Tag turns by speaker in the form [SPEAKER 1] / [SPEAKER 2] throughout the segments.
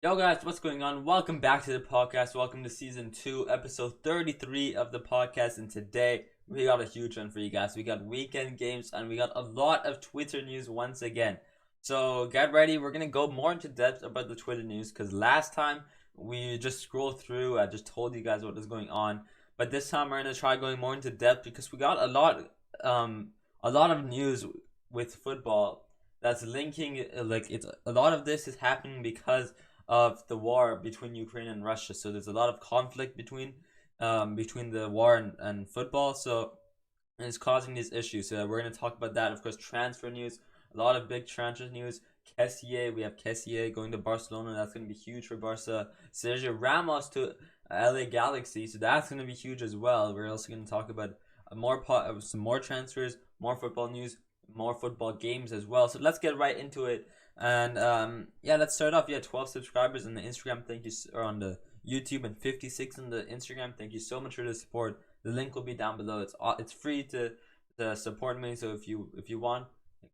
[SPEAKER 1] Yo guys, what's going on? Welcome back to the podcast. Welcome to season 2, episode 33 of the podcast. And today we got a huge one for you guys. We got weekend games and we got a lot of Twitter news once again. So get ready. We're gonna go more into depth about the Twitter news because last time we just scrolled through. I just told you guys what was going on, but this time we're gonna try going more into depth because we got a lot of news with football that's linking. Like it's a lot of this is happening because of the war between Ukraine and Russia. So there's a lot of conflict between the war and football. So it's causing these issues. So we're gonna talk about that. Of course, transfer news. A lot of big transfer news. Kessié, we have Kessié going to Barcelona. That's gonna be huge for Barca. Sergio Ramos to LA Galaxy. So that's gonna be huge as well. We're also gonna talk about some more transfers, more football news, more football games as well. So let's get right into it. And yeah, let's start off. Yeah, 12 subscribers on the Instagram. Thank you, or on the YouTube, and 56 on the Instagram. Thank you so much for the support. The link will be down below. It's free to support me. So if you want,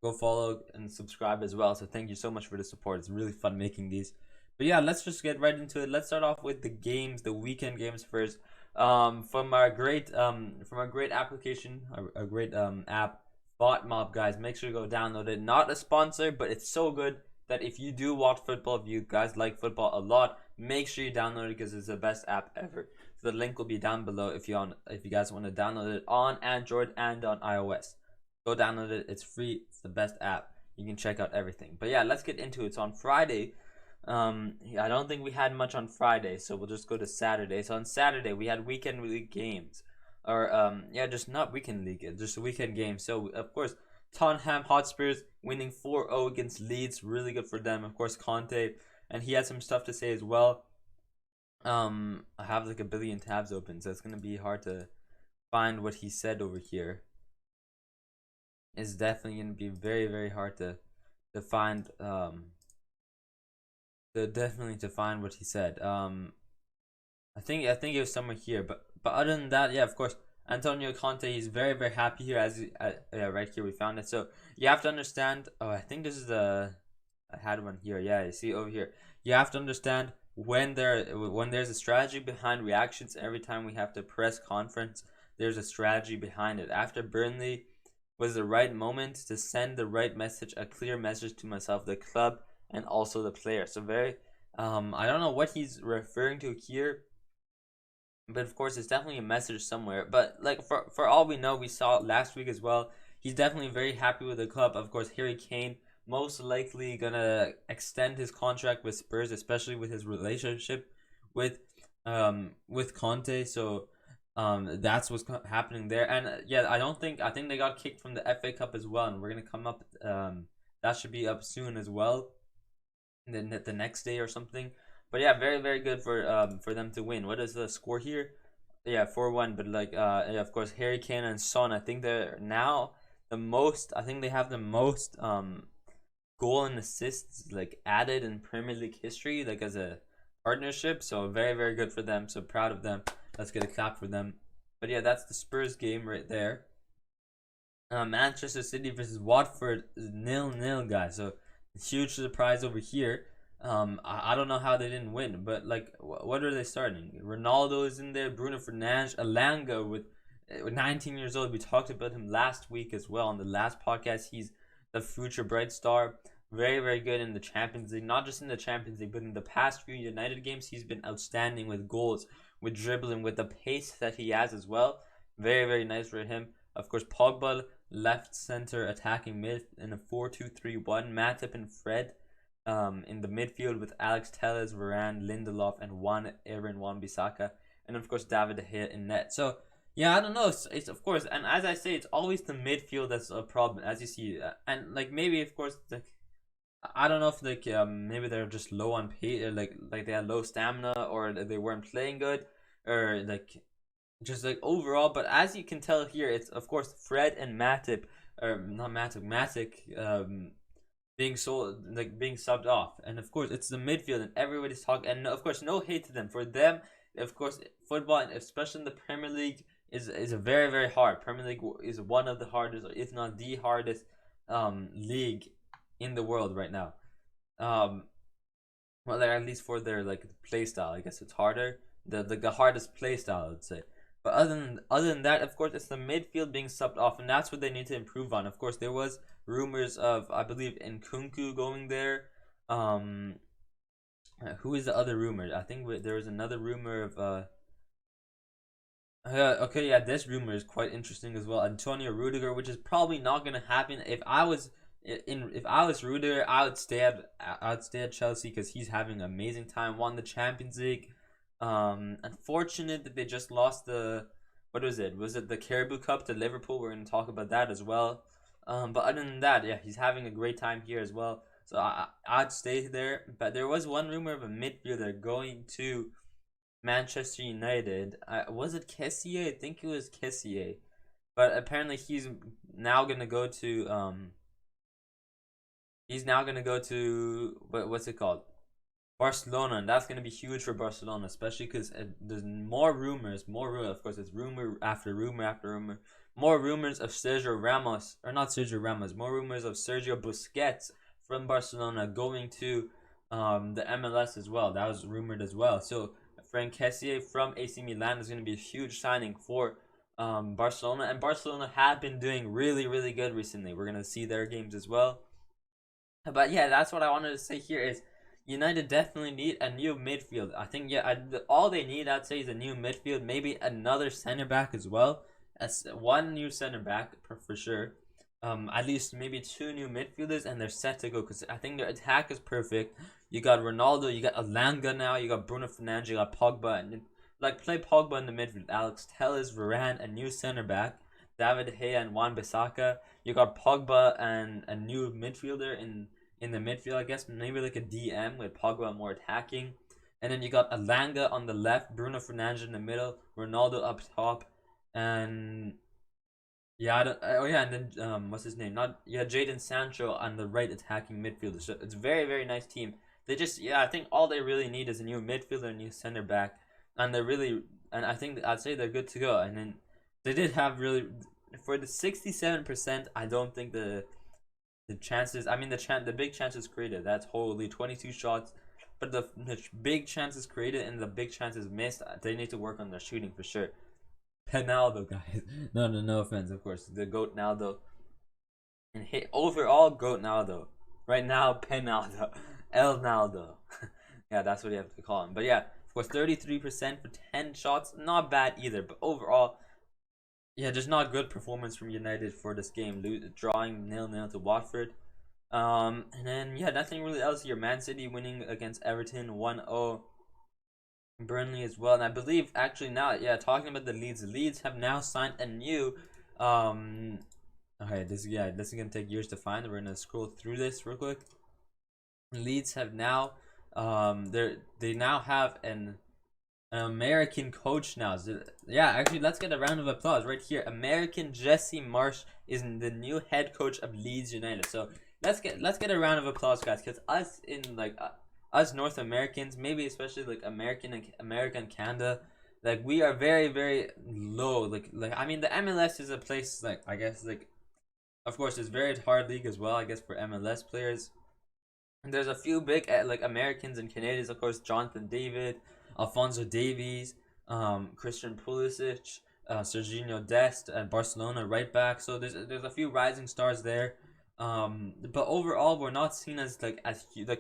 [SPEAKER 1] go follow and subscribe as well. So thank you so much for the support. It's really fun making these. But yeah, let's just get right into it. Let's start off with the games, the weekend games first. From our great application, a great app, BotMob, guys. Make sure you go download it. Not a sponsor, but it's so good that if you do watch football, if you guys like football a lot, make sure you download it because it's the best app ever. So the link will be down below if you guys want to download it on Android and on iOS. Go download it. It's free. It's the best app. You can check out everything. But yeah, let's get into it. So on Friday, I don't think we had much on Friday, so we'll just go to Saturday. So on Saturday we had weekend league games, or yeah, just not weekend league, just a weekend game. So of course, Tottenham Hotspurs winning 4-0 against Leeds, really good for them. Of course, Conte, and he had some stuff to say as well. I have like a billion tabs open, so it's gonna be hard to find what he said over here. It's definitely gonna be very hard to find definitely to find what he said. I think it was somewhere here, but other than that, yeah, of course, Antonio Conte, he's very happy here. Yeah, right here we found it. So you have to understand. Oh, I think this is I had one here. Yeah, you see over here. You have to understand when there's a strategy behind reactions. Every time we have to press conference, there's a strategy behind it. After Burnley was the right moment to send the right message, a clear message to myself, the club, and also the player. So very, I don't know what he's referring to here, but of course it's definitely a message somewhere. But like for all we know, we saw it last week as well. He's definitely very happy with the club. Of course, Harry Kane most likely gonna extend his contract with Spurs, especially with his relationship with with Conte. So that's what's happening there. And yeah, I think they got kicked from the FA Cup as well, and we're gonna come up. That should be up soon as well, the next day or something. But yeah, very good for them to win. What is the score here? Yeah, 4-1. But like yeah, of course, Harry Kane and Son. I think they're now the most. I think they have the most goal and assists like added in Premier League history, like as a partnership. So very good for them. So proud of them. Let's get a clap for them. But yeah, that's the Spurs game right there. Manchester City versus Watford 0-0, guys. So huge surprise over here. I don't know how they didn't win, but like, what are they starting? Ronaldo is in there, Bruno Fernandes, Alanga with 19 years old. We talked about him last week as well on the last podcast. He's the future bright star. Very good in the Champions League, not just in the Champions League, but in the past few United games, he's been outstanding with goals, with dribbling, with the pace that he has as well. Very nice for him. Of course, Pogba left center attacking mid in a 4-2-3-1. Matip and Fred in the midfield with Alex Telles, Varane, Lindelof, and Aaron Wan-Bissaka, and of course David De Gea in net. So yeah, I don't know. It's of course, and as I say, it's always the midfield that's a problem, as you see, and like maybe of course like I don't know if like maybe they're just low on pay, like they had low stamina, or they weren't playing good, or like just like overall. But as you can tell here, it's of course Fred and Matip, or not Matip, Matic, being sold, like being subbed off, and of course it's the midfield, and everybody's talking. And of course, no hate to them. For them, of course, football, and especially in the Premier League, is a very hard. Premier League is one of the hardest, or if not the hardest, league in the world right now. Um, Well, they're at least for their like play style. I guess it's harder. The hardest play style, I would say. But other than that, of course, it's the midfield being subbed off, and that's what they need to improve on. Of course, there was rumors of, I believe, Nkunku going there. Um, who is the other rumor? I think there was another rumor of okay, yeah, this rumor is quite interesting as well. Antonio Rudiger, which is probably not gonna happen. If I was Rudiger, I would stay at Chelsea because he's having an amazing time. Won the Champions League. Unfortunate that they just lost the, what was it? Was it the Caribou Cup to Liverpool? We're gonna talk about that as well. But other than that, yeah, he's having a great time here as well. So I'd stay there. But there was one rumor of a midfielder going to Manchester United. Was it Kessié? I think it was Kessié. But apparently now gonna go to he's now gonna go to what's it called? Barcelona, and that's gonna be huge for Barcelona, especially because there's more rumors, Of course, it's rumor after rumor after rumor. More rumors of Sergio Ramos, or not Sergio Ramos. More rumors of Sergio Busquets from Barcelona going to the MLS as well. That was rumored as well. So Frank Kessié from AC Milan is going to be a huge signing for Barcelona, and Barcelona have been doing really, really good recently. We're going to see their games as well. But yeah, that's what I wanted to say here is United definitely need a new midfield. I think all they need, I'd say, is a new midfield, maybe another center back as well. As one new center back for sure. At least maybe two new midfielders, and they're set to go because I think their attack is perfect. You got Ronaldo, you got Alanga now, you got Bruno Fernandes, you got Pogba, and like play Pogba in the midfield. Alex Telles, Varane, a new center back, David Gea and Wan-Bissaka. You got Pogba and a new midfielder in the midfield, I guess maybe like a DM with Pogba more attacking, and then you got Alanga on the left, Bruno Fernandes in the middle, Ronaldo up top, and yeah, oh yeah, and then what's his name? Not yeah, Jadon Sancho on the right attacking midfielder. So it's a very very nice team. They just I think all they really need is a new midfielder, a new center back, and I think I'd say they're good to go. And then they did have really for the 67%. I don't think the chances. I mean the big chances created. That's wholly 22 shots, but the big chances created and the big chances missed. They need to work on their shooting for sure. Penaldo, guys. No offense, of course. The GOAT Naldo. And hit overall GOAT Naldo. Right now, Penaldo. El Naldo. Yeah, that's what you have to call him. But yeah, of course, 33% for 10 shots. Not bad either. But overall, yeah, just not good performance from United for this game. Drawing 0-0 to Watford. And then, yeah, nothing really else here. Man City winning against Everton 1-0. Burnley as well, and I believe actually now, yeah, talking about the Leeds have now signed a new, okay, this is gonna take years to find. We're gonna scroll through this real quick. Leeds have now, they now have an American coach now. So, yeah, actually, let's get a round of applause right here. American Jesse Marsh is the new head coach of Leeds United. So let's get a round of applause, guys, because us North Americans, maybe especially like American Canada, like we are very very low. Like I mean, the MLS is a place like I guess like, of course, it's very hard league as well. I guess for MLS players, and there's a few big like Americans and Canadians, of course, Jonathan David, Alfonso Davies, Christian Pulisic, Serginho Dest, and Barcelona right back. So there's a few rising stars there. But overall, we're not seen as like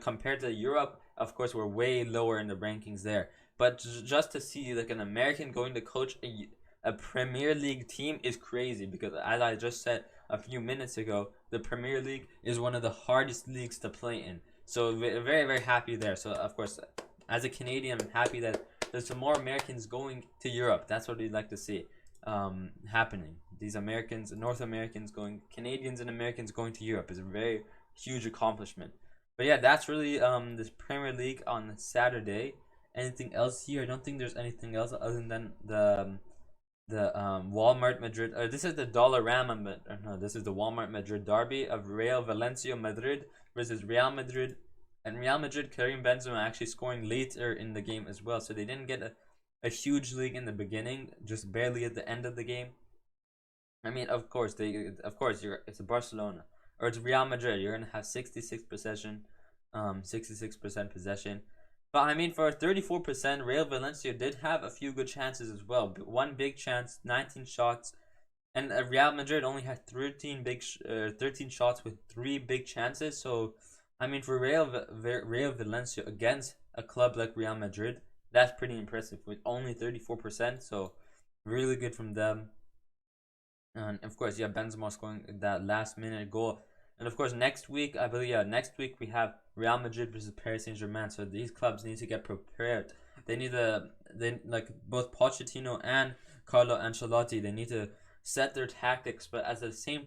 [SPEAKER 1] compared to Europe. Of course, we're way lower in the rankings there. But just to see like an American going to coach a Premier League team is crazy because, as I just said a few minutes ago, the Premier League is one of the hardest leagues to play in. So very very happy there. So of course, as a Canadian, I'm happy that there's some more Americans going to Europe. That's what we'd like to see happening. These Americans, North Americans going, Canadians and Americans going to Europe is a very huge accomplishment. But yeah, that's really this Premier League on Saturday. Anything else here? I don't think there's anything else other than the Walmart Madrid. This is the Dollarama, no, this is the Walmart Madrid derby of Real Valencia Madrid versus Real Madrid, and Real Madrid, Karim Benzema actually scoring later in the game as well. So they didn't get a huge lead in the beginning, just barely at the end of the game. I mean, of course, it's Barcelona or it's Real Madrid. You're gonna have 66 possession. 66% possession. But I mean, for 34%, Real Valencia did have a few good chances as well. One big chance, 19 shots, and Real Madrid only had 13 shots with 3 big chances. So, I mean, for Real Valencia against a club like Real Madrid, that's pretty impressive with only 34%. So, really good from them. And of course, yeah, Benzema scoring that last minute goal. And of course, next week, I believe, yeah, next week we have Real Madrid versus Paris Saint Germain. So these clubs need to get prepared. They need they like both Pochettino and Carlo Ancelotti. They need to set their tactics, but at the same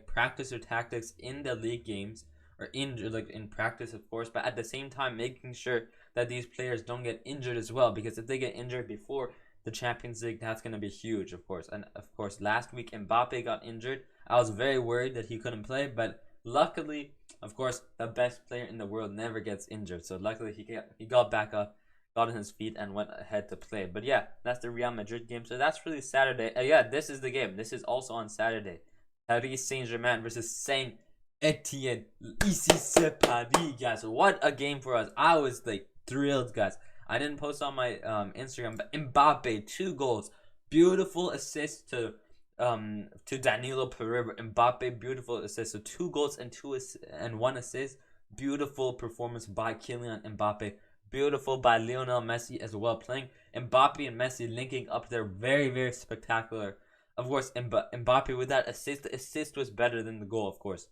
[SPEAKER 1] practice their tactics in the league games or in practice, of course. But at the same time, making sure that these players don't get injured as well, because if they get injured before the Champions League, that's going to be huge, of course. And of course, last week Mbappe got injured. I was very worried that he couldn't play, but luckily, of course, the best player in the world never gets injured. So luckily, he got back up, got on his feet, and went ahead to play. But yeah, that's the Real Madrid game. So that's really Saturday. Yeah, this is the game. This is also on Saturday. Paris Saint Germain versus Saint Etienne. Ici c'est Paris, guys. What a game for us! I was like thrilled, guys. I didn't post on my Instagram, but Mbappe 2 goals, beautiful assist to Danilo Pereira. Mbappe, beautiful assist, so 2 goals and 1 assist. Beautiful performance by Kylian Mbappe. Beautiful by Lionel Messi as well. Playing Mbappe and Messi linking up there, very very spectacular. Of course, Mbappe with that assist. The assist was better than the goal, of course.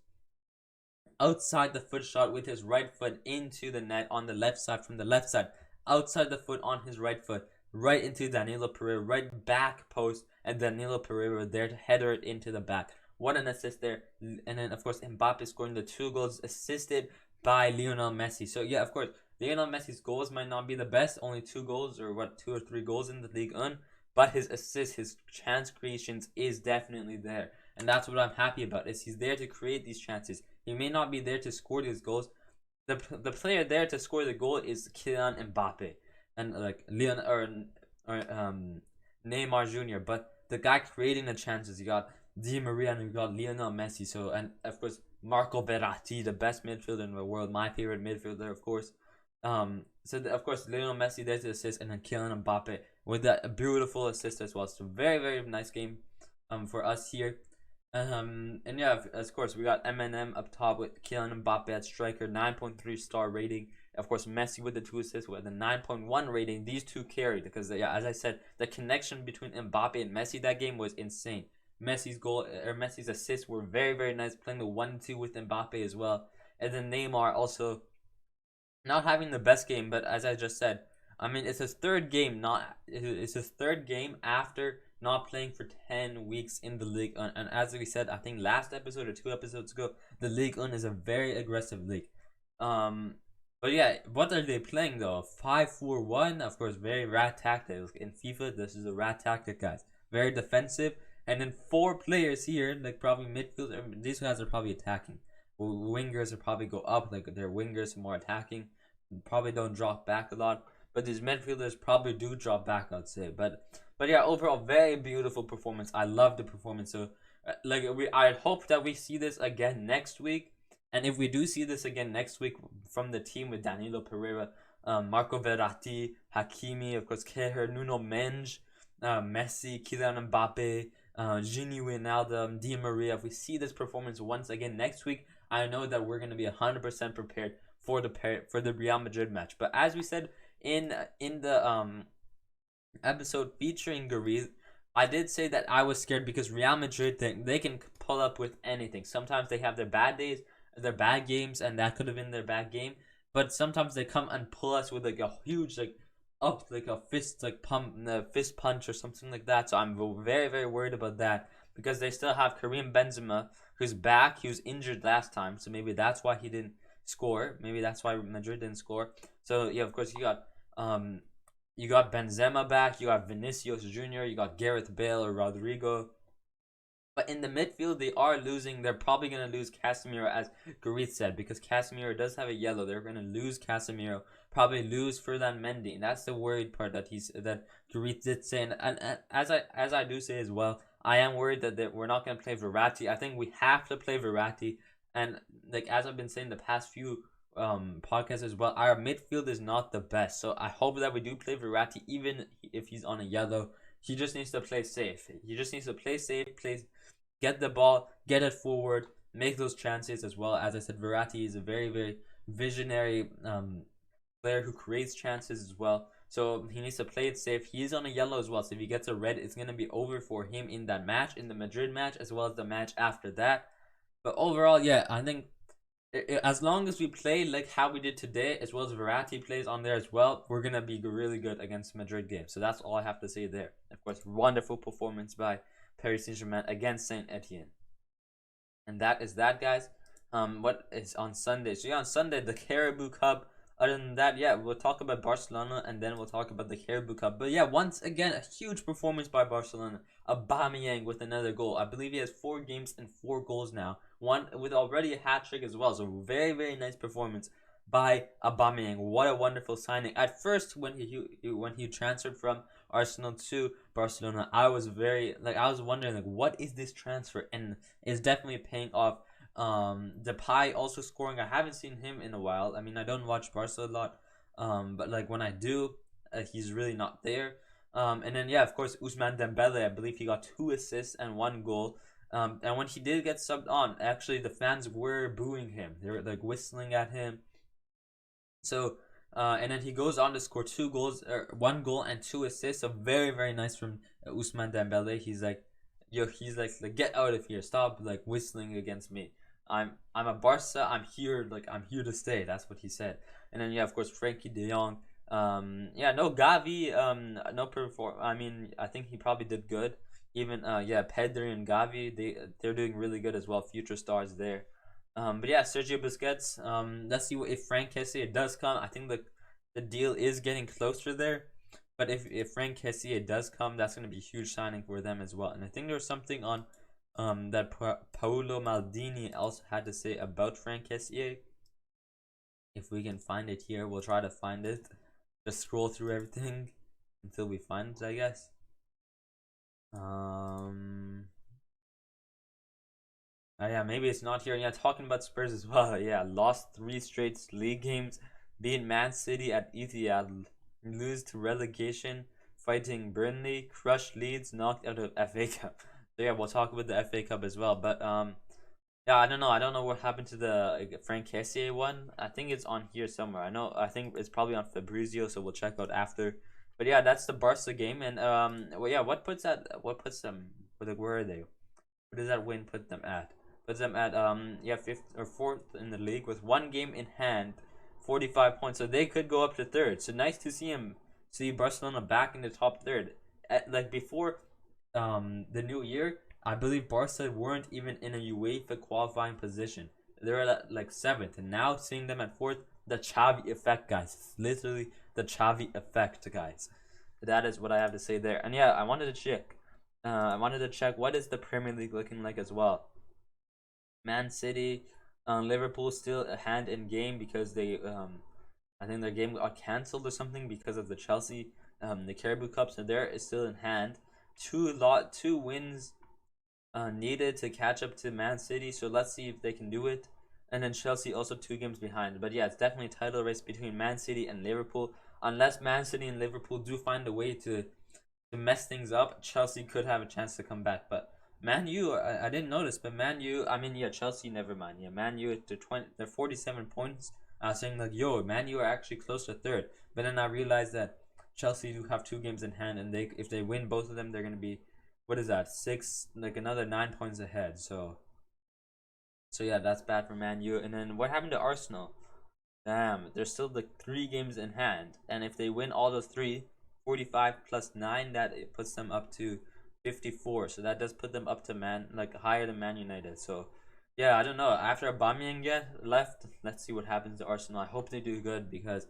[SPEAKER 1] Outside the foot shot with his right foot into the net on the left side, from the left side. Outside the foot on his right foot, right into Danilo Pereira, right back post, and Danilo Pereira there to header it into the back. What an assist there. And then, of course, Mbappe scoring the 2 goals, assisted by Lionel Messi. So, yeah, of course, Lionel Messi's goals might not be the best, only 2 goals, or 2 or 3 goals in the Ligue 1, but his assists, his chance creations is definitely there. And that's what I'm happy about, is he's there to create these chances. He may not be there to score these goals. The player there to score the goal is Kylian Mbappe and like Leon or Neymar Jr. But the guy creating the chances, you got Di Maria and you got Lionel Messi. So, and of course Marco Verratti, the best midfielder in the world, my favorite midfielder, of course. Of course Lionel Messi there to assist, and then Kylian Mbappe with that beautiful assist as well. So very very nice game for us here. And yeah, of course, we got Eminem up top with Kylian Mbappe at striker, 9.3 star rating. Of course, Messi with the 2 assists with a 9.1 rating. These two carried because, yeah, as I said, the connection between Mbappe and Messi that game was insane. Messi's assists were very, very nice, playing the 1-2 with Mbappe as well. And then Neymar also not having the best game, but as I just said, I mean, it's his third game. It's his third game after not playing for 10 weeks in the league. And as we said, I think last episode or 2 episodes ago, the League One is a very aggressive league. But yeah, what are they playing though? 5-4-1, of course, very rat tactic. In FIFA, this is a rat tactic, guys. Very defensive, and then 4 players here, like probably midfield. These guys are probably attacking. Wingers are probably go up, like their wingers are more attacking. Probably don't drop back a lot, but these midfielders probably do drop back, I'd say. But yeah, overall, very beautiful performance. I love the performance. So, I hope that we see this again next week. And if we do see this again next week from the team with Danilo Pereira, Marco Verratti, Hakimi, of course, Keher, Nuno Mendes, Messi, Kylian Mbappe, Gini Wijnaldum, Di Maria. If we see this performance once again next week, I know that we're going to be 100% prepared for the Real Madrid match. But as we said in the episode featuring Gariz, I did say that I was scared because Real Madrid, they can pull up with anything. Sometimes they have their bad days, their bad games, and that could have been their bad game. But sometimes they come and pull us with like a huge fist punch or something like that. So I'm very very worried about that because they still have Karim Benzema, who's back. He was injured last time, so maybe that's why he didn't score. Maybe that's why Madrid didn't score. So yeah, of course you got Benzema back, you got Vinicius Jr., you got Gareth Bale or Rodrigo. But in the midfield, they are losing. They're probably going to lose Casemiro, as Gariz said, because Casemiro does have a yellow. They're going to lose Casemiro, probably lose Ferland Mendy. And that's the worried part that Gariz did say. And as I do say as well, I am worried that we're not going to play Verratti. I think we have to play Verratti. And like as I've been saying the past few podcast as well. Our midfield is not the best, so I hope that we do play Verratti, even if he's on a yellow. He just needs to play safe. He just needs to play safe, get the ball, get it forward, make those chances as well. As I said, Verratti is a very, very visionary player who creates chances as well. So he needs to play it safe. He is on a yellow as well. So if he gets a red, it's going to be over for him in that match, in the Madrid match, as well as the match after that. But overall, yeah, I think as long as we play like how we did today, as well as Verratti plays on there as well, we're going to be really good against Madrid game. So that's all I have to say there. Of course, wonderful performance by Paris Saint-Germain against Saint Etienne. And that is that, guys. What is on Sunday? So yeah, on Sunday, the Carabao Cup. Other than that, yeah, we'll talk about Barcelona and then we'll talk about the Carabao Cup. But yeah, once again, a huge performance by Barcelona. Aubameyang with another goal. I believe he has 4 games and 4 goals now. One with already a hat trick as well. So very, very nice performance by Aubameyang. What a wonderful signing. At first, when he transferred from Arsenal to Barcelona, I was wondering like, what is this transfer? And it's definitely paying off. Depay also scoring. I haven't seen him in a while. I mean, I don't watch Barca a lot, but like when I do, he's really not there. And then yeah, of course, Ousmane Dembele. I believe he got 2 assists and 1 goal. And when he did get subbed on, actually the fans were booing him. They were like whistling at him. So and then he goes on to score 2 goals, 1 goal and 2 assists. So very, very nice from Ousmane Dembele. He's like, get out of here. Stop like whistling against me. I'm a Barca. I'm here to stay. That's what he said. And then yeah, of course, Frenkie De Jong. Yeah, no Gavi. No perform. I mean, I think he probably did good. Even yeah, Pedri and Gavi. They're doing really good as well. Future stars there. But yeah, Sergio Busquets. Let's see if Frank Kessie does come. I think the deal is getting closer there. But if Frank Kessie does come, that's going to be a huge signing for them as well. And I think there's something on that Paolo Maldini also had to say about Frank Kessie. If we can find it here, we'll try to find it. Just scroll through everything until we find it, I guess. Oh yeah, maybe it's not here. Yeah, talking about Spurs as well. Yeah, lost 3 straight league games, beat Man City at Etihad, lose to relegation, fighting Burnley, crushed Leeds, knocked out of FA Cup. So yeah, we'll talk about the FA Cup as well. But yeah, I don't know what happened to the Frank Kessie one. I think it's on here somewhere. I think it's probably on Fabrizio, so we'll check out after. But yeah, that's the Barca game. And well, yeah, what puts them, where are they? Where does that win put them at? Puts them at yeah, 5th or 4th in the league with 1 game in hand, 45 points. So they could go up to 3rd. So nice to see Barcelona back in the top 3rd. Like before the new year, I believe Barca weren't even in a UEFA qualifying position. They were at like 7th, and now seeing them at 4th, the Xavi effect, guys. It's literally the Xavi effect, guys. That is what I have to say there. And yeah, I wanted to check what is the Premier League looking like as well. Man City, Liverpool still a hand in game because they I think their game got cancelled or something because of the Chelsea the Carabao Cup. So there is still in hand. 2 wins needed to catch up to Man City. So let's see if they can do it. And then Chelsea also 2 games behind. But yeah, it's definitely a title race between Man City and Liverpool. Unless Man City and Liverpool do find a way to mess things up, Chelsea could have a chance to come back. But Man U, I didn't notice, but Man U, I mean, yeah, Chelsea, never mind. Yeah, Man U, they're 47 points. I was saying, like, yo, Man U are actually close to 3rd. But then I realized that Chelsea do have 2 games in hand, and if they win both of them, they're going to be, what is that, 6, like another 9 points ahead. So yeah, that's bad for Man U. And then what happened to Arsenal? Damn, there's still like 3 games in hand. And if they win all those 3, 45 plus 9, that it puts them up to 54. So that does put them up to higher than Man United. So yeah, I don't know. After Aubameyang left, let's see what happens to Arsenal. I hope they do good because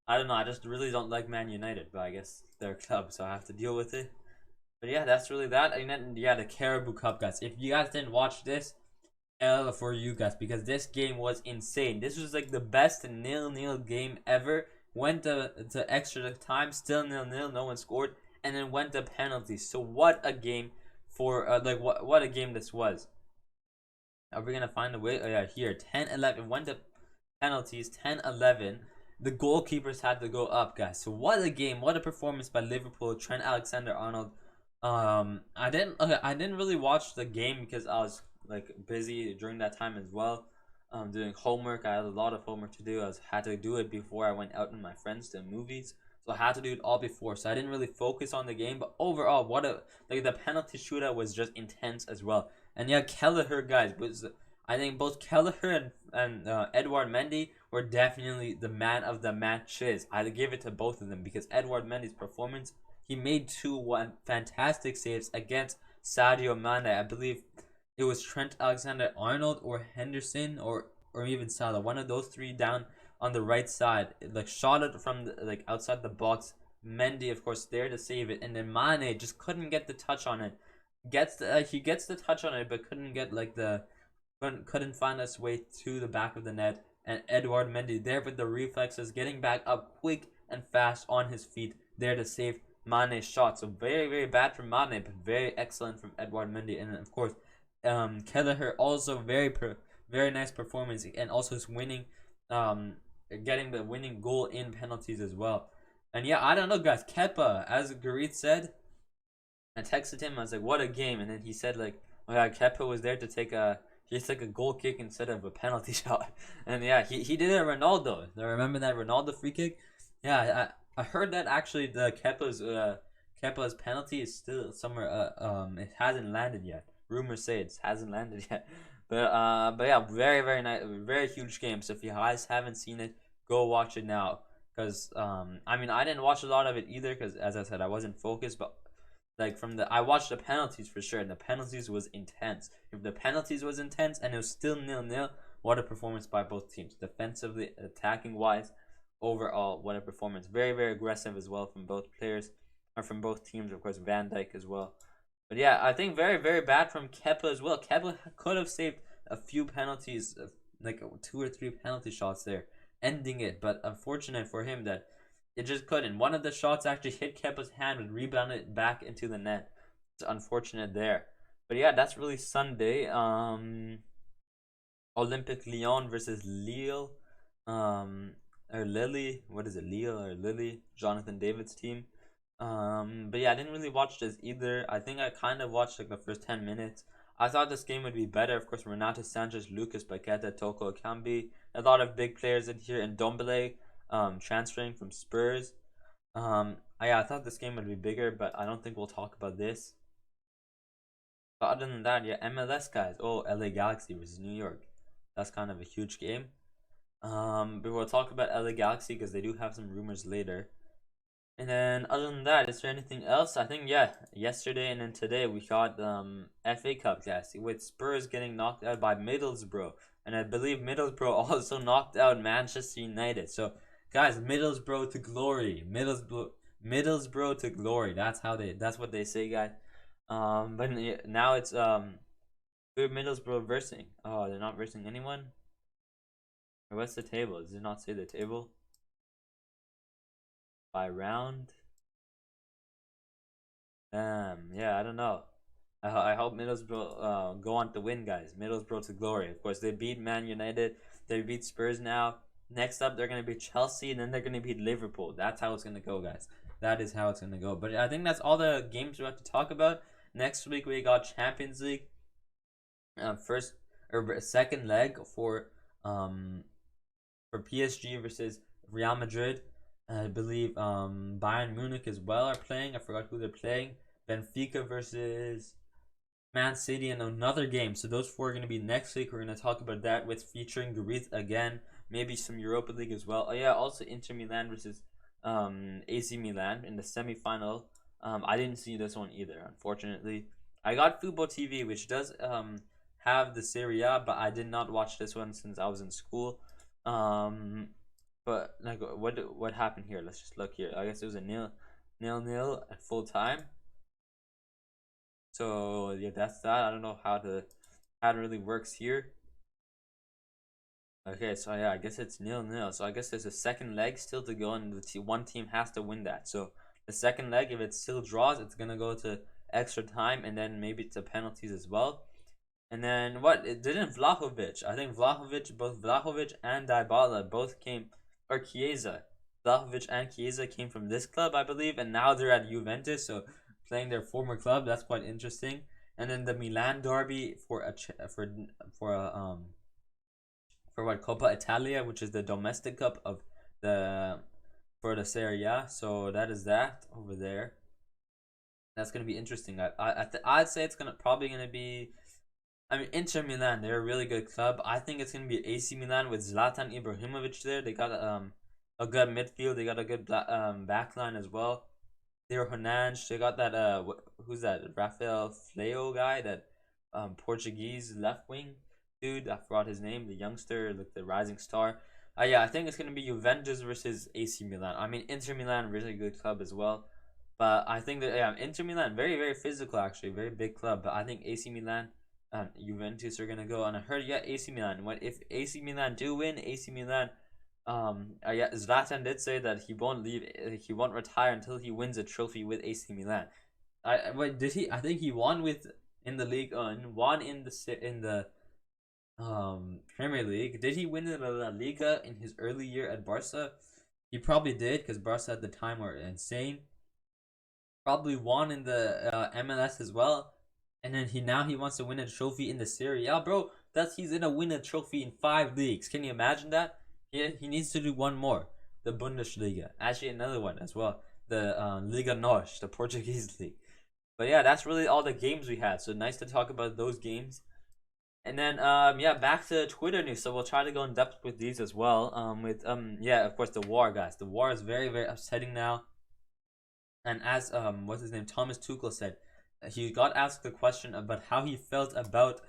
[SPEAKER 1] I don't know. I just really don't like Man United, but I guess they're a club, so I have to deal with it. But yeah, that's really that. And then yeah, the Carabao Cup, guys. If you guys didn't watch this, L for you guys, because this game was insane. This was like the best 0-0 game ever. Went to extra time, still 0-0, no one scored, and then went to penalties. So what a game for what a game this was. Are we gonna find a way? Oh yeah, here 10-11 went to penalties, 10-11. The goalkeepers had to go up, guys. So what a game, what a performance by Liverpool. Trent Alexander-Arnold. I didn't really watch the game because I was like busy during that time as well. Doing homework. I had a lot of homework to do. Had to do it before I went out with my friends to movies. So I had to do it all before. So I didn't really focus on the game. But overall, the penalty shootout was just intense as well. And yeah, Kelleher, guys, was I think both Kelleher and Edouard Mendy were definitely the man of the matches. I give it to both of them because Edouard Mendy's performance, he made fantastic saves against Sadio Mane. I believe it was Trent Alexander-Arnold or Henderson or even Salah. One of those three down on the right side, like shot it from outside the box. Mendy, of course, there to save it, and then Mane just couldn't get the touch on it. He gets the touch on it, but couldn't get couldn't find his way to the back of the net. And Edouard Mendy there with the reflexes, getting back up quick and fast on his feet, there to save Mane's shot. So very, very bad from Mane, but very excellent from Edouard Mendy. And of course, Kelleher also very nice performance, and also his winning, getting the winning goal in penalties as well. And yeah, I don't know, guys. Kepa, as Gareth said, I texted him. I was like, "What a game!" And then he said, "Like, oh yeah, Kepa was there to take a." He took a goal kick instead of a penalty shot. And yeah, he did it at Ronaldo. I remember that Ronaldo free kick? Yeah, I heard that actually the Kepa's penalty is still somewhere it hasn't landed yet. Rumors say it hasn't landed yet. But yeah, very, very nice, very huge game. So if you guys haven't seen it, go watch it now. Cause I mean, I didn't watch a lot of it either, cause as I said, I wasn't focused. But like I watched the penalties for sure, and the penalties was intense. If the penalties was intense and it was still 0-0, what a performance by both teams, defensively, attacking wise, overall, what a performance. Very, very aggressive as well from both players, or from both teams. Of course, Van Dijk as well. But yeah, I think very, very bad from Kepa as well. Kepa could have saved a few penalties, like 2 or 3 penalty shots there, ending it. But unfortunate for him that it just couldn't. One of the shots actually hit Kepa's hand and rebounded back into the net. It's unfortunate there. But yeah, that's really Sunday. Olympique Lyon versus Lille. Or Lily. What is it? Lille or Lily? Jonathan David's team. But yeah, I didn't really watch this either. I think I kind of watched like the first 10 minutes. I thought this game would be better. Of course, Renato Sanchez, Lucas Paqueta, Toko Ekambi. A lot of big players in here. And Ndombele transferring from Spurs. Yeah, I thought this game would be bigger, but I don't think we'll talk about this. But other than that, yeah, MLS guys. Oh, LA Galaxy versus New York. That's kind of a huge game. But we'll talk about LA Galaxy because they do have some rumors later. And then other than that, is there anything else? I think yeah, yesterday and then today we got FA Cup, guys, with Spurs getting knocked out by Middlesbrough, and I believe Middlesbrough also knocked out Manchester United. So guys, Middlesbrough to glory, Middlesbrough to glory. That's what they say, guys. But now it's who Middlesbrough versing? Oh, they're not versing anyone. Or what's the table? Does it not say the table? By round. Yeah, I don't know. I hope Middlesbrough go on to win, guys. Middlesbrough to glory. Of course, they beat Man United. They beat Spurs now. Next up, they're going to beat Chelsea, and then they're going to beat Liverpool. That's how it's going to go, guys. That is how it's going to go. But I think that's all the games we have to talk about. Next week, we got Champions League. Second leg for PSG versus Real Madrid. I believe Bayern Munich as well are playing. I forgot who they're playing. Benfica versus Man City in another game. So those 4 are going to be next week. We're going to talk about that with featuring Gareth again. Maybe some Europa League as well. Oh yeah, also Inter Milan versus AC Milan in the semi-final. I didn't see this one either, unfortunately. I got Fubo TV, which does have the Serie A, but I did not watch this one since I was in school. But like, what happened here? Let's just look here. I guess it was a nil at full time. So yeah, that's that. I don't know how it really works here. Okay, so yeah, I guess it's 0-0. So I guess there's a second leg still to go, and one team has to win that. So the second leg, if it still draws, it's gonna go to extra time, and then maybe to penalties as well. And then what? It didn't Vlahovic. I think both Vlahovic and Dybala both came, or Chiesa. Vlahovic and Chiesa came from this club, I believe, and now they're at Juventus, so playing their former club. That's quite interesting. And then the Milan derby for a for what, Coppa Italia, which is the domestic cup of the for the Serie A. So that is that over there. That's gonna be interesting. I'd say it's gonna be. I mean, Inter Milan, they're a really good club. I think it's gonna be AC Milan with Zlatan Ibrahimovic there. They got a good midfield. They got a good back line as well. Theo Hernandes. They got that who's that? Rafael Fleo guy, that Portuguese left wing dude. I forgot his name. The youngster, like the rising star. Yeah, I think it's gonna be Juventus versus AC Milan. I mean, Inter Milan, really good club as well. But I think that, yeah, Inter Milan, very very physical actually, very big club. But I think AC Milan and Juventus are gonna go. And I heard, yeah, AC Milan. What if AC Milan do win? AC Milan, yeah, Zlatan did say that he won't leave. He won't retire until he wins a trophy with AC Milan. Wait, did he? I think he won with in the league. Won in the Premier League. Did he win in the La Liga in his early year at Barca? He probably did, because Barca at the time were insane. Probably won in the MLS as well, and then he wants to win a trophy in the Serie A, bro. He's gonna win a trophy in 5 leagues. Can you imagine that? He needs to do one more, the Bundesliga. Actually, another one as well, the Liga NOS, the Portuguese league. But yeah, that's really all the games we had. So nice to talk about those games. And then yeah, back to Twitter news. So we'll try to go in depth with these as well. With yeah, of course, the war, guys. The war is very very upsetting now. And as what's his name, Thomas Tuchel said, he got asked the question about how he felt about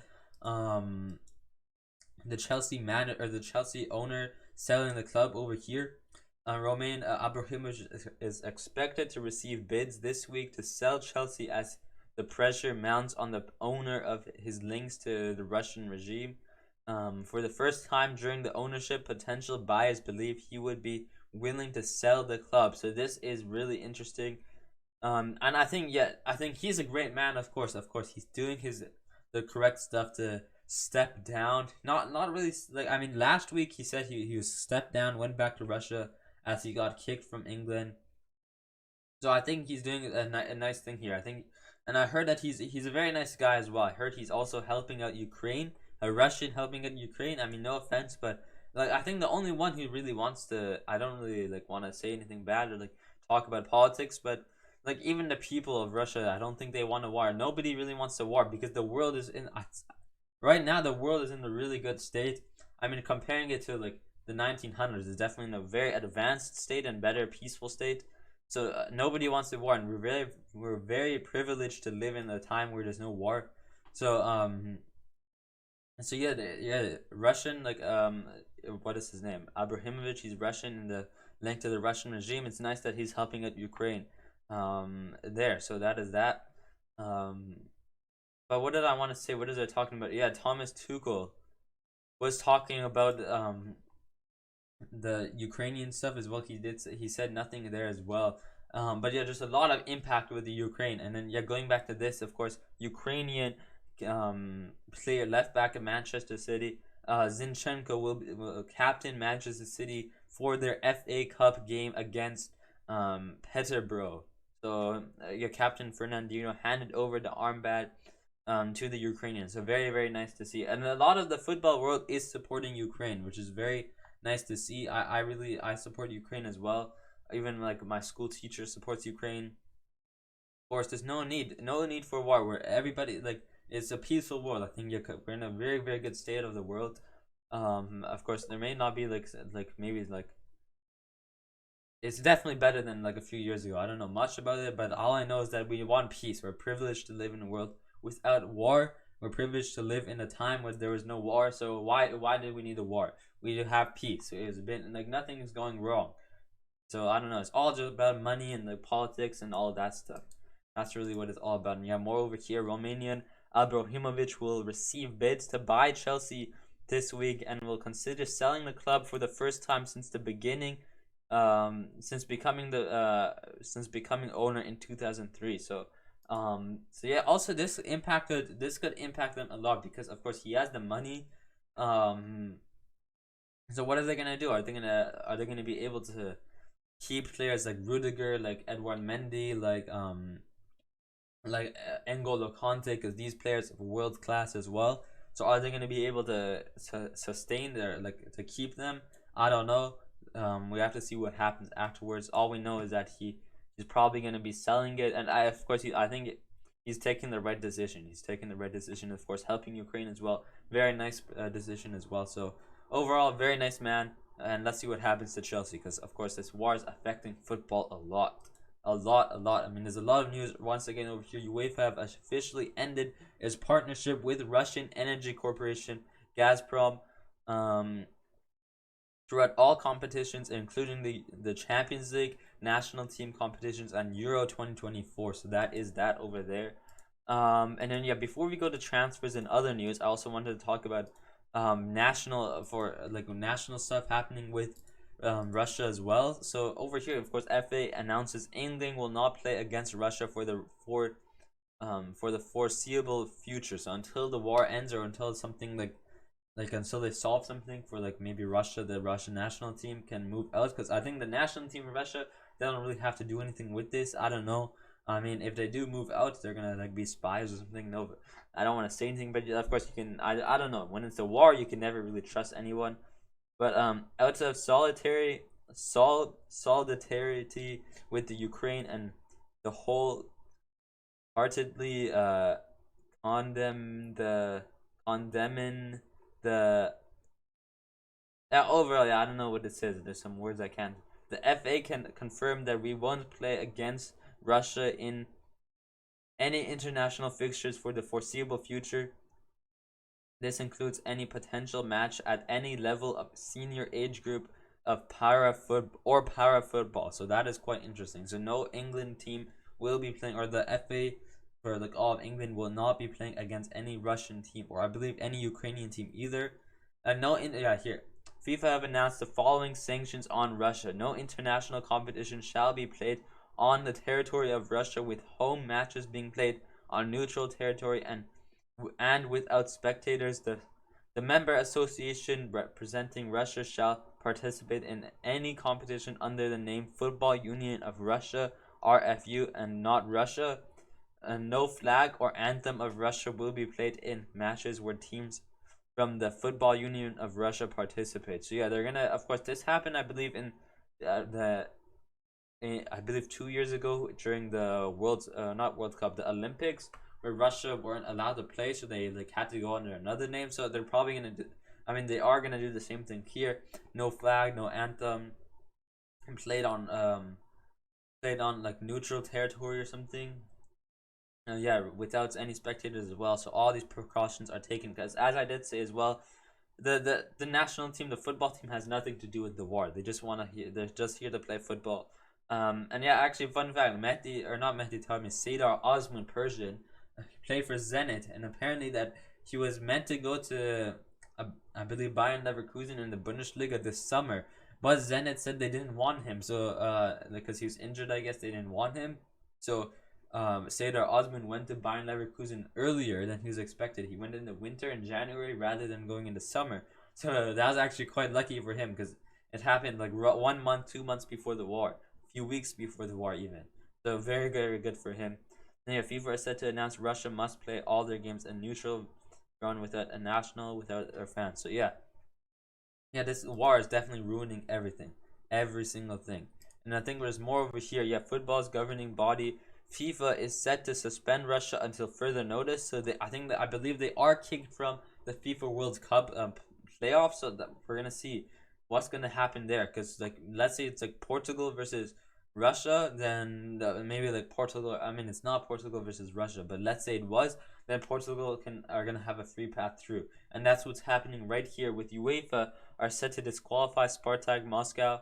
[SPEAKER 1] um the the Chelsea owner selling the club over here. Romain Abramovich is expected to receive bids this week to sell Chelsea as the pressure mounts on the owner of his links to the Russian regime. For the first time during the ownership, potential buyers believe he would be willing to sell the club. So this is really interesting. And I think, yeah, I think he's a great man. Of course, he's doing the correct stuff to step down. Not really, like, I mean, last week he said he was stepped down, went back to Russia as he got kicked from England. So I think he's doing a nice thing here. I think, and I heard that he's a very nice guy as well. I heard he's also helping out Ukraine, a Russian helping out Ukraine. I mean, no offense, but like, I think the only one who really wants to, I don't really like want to say anything bad or like talk about politics, but like, even the people of Russia, I don't think they want a war. Nobody really wants a war because the world is in right now. The world is in a really good state. I mean, comparing it to like the 1900s, it's definitely in a very advanced state and better peaceful state. So nobody wants a war, and we're very privileged to live in a time where there's no war. So so yeah, yeah, Russian, like what is his name? Abramovich. He's Russian, in the link to the Russian regime. It's nice that he's helping out Ukraine. There. So that is that. Um, but what did I want to say? What is I talking about? Yeah, Thomas Tuchel was talking about the Ukrainian stuff as well. He said nothing there as well. But yeah, just a lot of impact with the Ukraine. And then yeah, going back to this, of course, Ukrainian player left back at Manchester City. Zinchenko will captain Manchester City for their FA Cup game against Peterborough. So your captain Fernandinho handed over the armband to the Ukrainians. So very very nice to see, and a lot of the football world is supporting Ukraine, which is very nice to see. I support Ukraine as well. Even like my school teacher supports Ukraine. Of course, there's no need for war. Where everybody, like, it's a peaceful world. I think we're in a very very good state of the world. Of course, there may not be like maybe like, it's definitely better than like a few years ago. I don't know much about it, but all I know is that we want peace. We're privileged to live in a world without war. We're privileged to live in a time where there was no war. So why did we need a war? We have peace. It's been like nothing is going wrong. So I don't know. It's all just about money and the politics and all of that stuff. That's really what it's all about. And yeah, moreover here, Romanian Abramovich will receive bids to buy Chelsea this week and will consider selling the club for the first time since the beginning, since becoming owner in 2003. So So yeah, also this could impact them a lot because of course he has the money. Um, so what are they gonna do? Are they gonna be able to keep players like Rudiger, like Edouard Mendy, like N'Golo Kante, because these players are world class as well. So are they going to be able to sustain their like to keep them? I don't know. We have to see what happens afterwards. All we know is that he's probably going to be selling it, and I think he's taking the right decision. He's taking the right decision, of course, helping Ukraine as well. Very nice decision as well. So overall, very nice man. And let's see what happens to Chelsea, because of course this war is affecting football a lot, a lot. I mean, there's a lot of news once again over here. UEFA have officially ended its partnership with Russian energy corporation Gazprom um, throughout all competitions, including the Champions League, national team competitions, and Euro 2024. So that is that over there. And then yeah, before we go to transfers and other news, I also wanted to talk about national stuff happening with Russia as well. So over here, of course, FA announces England will not play against Russia for the foreseeable future. So until the war ends, or until something until they solve something for like maybe Russia, the Russian national team can move out. Because I think the national team of Russia, they don't really have to do anything with this. I don't know. I mean, if they do move out, they're gonna like be spies or something. No, but I don't want to say anything. But of course, you can. I don't know. When it's a war, you can never really trust anyone. But out of solidarity with the Ukraine and the wholeheartedly condemn the condemning the overall, yeah, I don't know what it says. There's some words I can't. The FA can confirm that we won't play against Russia in any international fixtures for the foreseeable future. This includes any potential match at any level of senior age group of para football. So that is quite interesting. So no England team will be playing, or the FA for like all of England will not be playing against any Russian team, or I believe any Ukrainian team either. No, here. FIFA have announced the following sanctions on Russia. No international competition shall be played on the territory of Russia, with home matches being played on neutral territory and without spectators. The member association representing Russia shall participate in any competition under the name Football Union of Russia (RFU) and not Russia. And no flag or anthem of Russia will be played in matches where teams from the Football Union of Russia participate. So yeah, they're gonna. Of course, this happened, I believe, I believe 2 years ago during the not World Cup, the Olympics, where Russia weren't allowed to play, so they like had to go under another name. So they're probably gonna do. I mean, they are gonna do the same thing here. No flag, no anthem, and played on like neutral territory or something. Yeah, without any spectators as well. So all these precautions are taken because, as I did say as well, the national team, the football team, has nothing to do with the war. They just want to. They're just here to play football. And yeah, actually, fun fact: Mehdi Taremi, Serdar Osman Persian, played for Zenit, and apparently that he was meant to go to, I believe, Bayern Leverkusen in the Bundesliga this summer, but Zenit said they didn't want him. So, because he was injured, I guess they didn't want him. So, Serdar Osman went to Bayern Leverkusen earlier than he was expected. He went in the winter in January rather than going in the summer. So that was actually quite lucky for him because it happened like 1 month, 2 months before the war, a few weeks before the war even. So very, very good for him. And yeah, FIFA is set to announce Russia must play all their games in neutral ground without a national, without their fans. So yeah, this war is definitely ruining everything, every single thing. And I think there's more over here. Yeah, football's governing body FIFA is set to suspend Russia until further notice. So I believe they are kicked from the FIFA World Cup playoffs. So that we're gonna see what's gonna happen there. Because like, let's say it's like Portugal versus Russia, then maybe like Portugal. I mean, it's not Portugal versus Russia, but let's say it was. Then Portugal are gonna have a free path through, and that's what's happening right here with UEFA are set to disqualify Spartak Moscow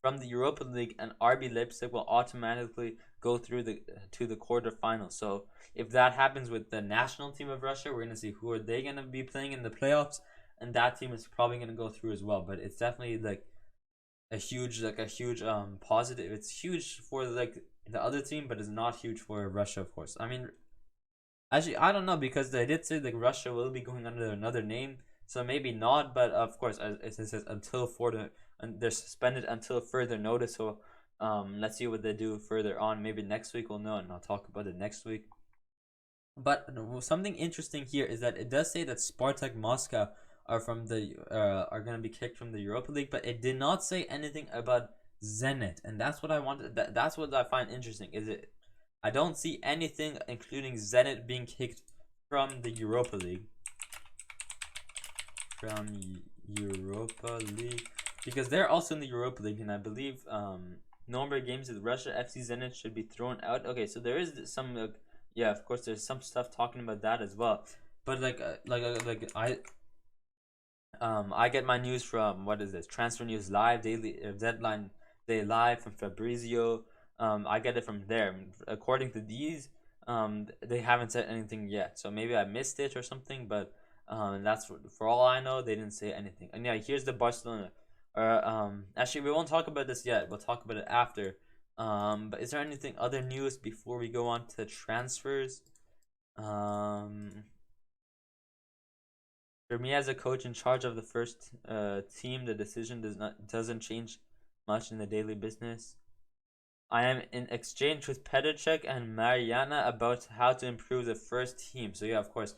[SPEAKER 1] from the Europa League, and RB Leipzig will automatically go through to the quarterfinals. So if that happens with the national team of Russia, we're gonna see who are they gonna be playing in the playoffs, and that team is probably gonna go through as well. But it's definitely like a huge positive. It's huge for like the other team, but it's not huge for Russia, of course. I mean, actually, I don't know because they did say like Russia will be going under another name, so maybe not. But of course, as it says until further, and they're suspended until further notice. So, let's see what they do further on. Maybe next week we'll know, and I'll talk about it next week. But something interesting here is that it does say that Spartak Moscow are gonna be kicked from the Europa League, but it did not say anything about Zenit, and that's what I wanted. That's what I find interesting. Is it? I don't see anything including Zenit being kicked from the Europa League. From Europa League, because they're also in the Europa League, and I believe no more games with Russia FC Zenit should be thrown out. Okay, so there is some yeah, of course, there's some stuff talking about that as well. But I get my news from what is this? Transfer News Live, Daily Deadline Day Live from Fabrizio. I get it from there. According to these, they haven't said anything yet. So maybe I missed it or something. But that's for all I know, they didn't say anything. And yeah, here's the Barcelona. Actually, we won't talk about this yet. We'll talk about it after. But is there anything other news before we go on to transfers? For me as a coach in charge of the first team, the decision doesn't change much in the daily business. I am in exchange with Petr and Mariana about how to improve the first team. So yeah, of course,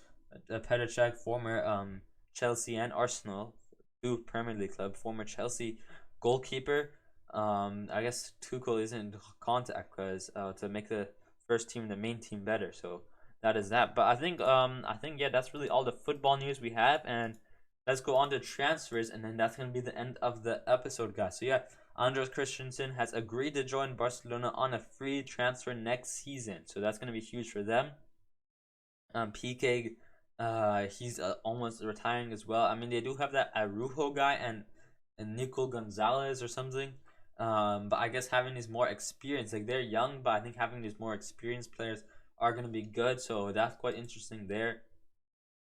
[SPEAKER 1] Petr, former Chelsea and Arsenal, two Premier League club, former Chelsea goalkeeper. I guess Tuchel isn't in contact because to make the first team, the main team, better. So that is that. But I think yeah, that's really all the football news we have, and let's go on to transfers, and then that's gonna be the end of the episode, guys. So yeah, Andreas Christensen has agreed to join Barcelona on a free transfer next season, so that's gonna be huge for them. PK, he's almost retiring as well. I mean, they do have that Arujo guy and Nico Gonzalez or something. But I guess having these more experience, like they're young, but I think having these more experienced players are gonna be good. So that's quite interesting there.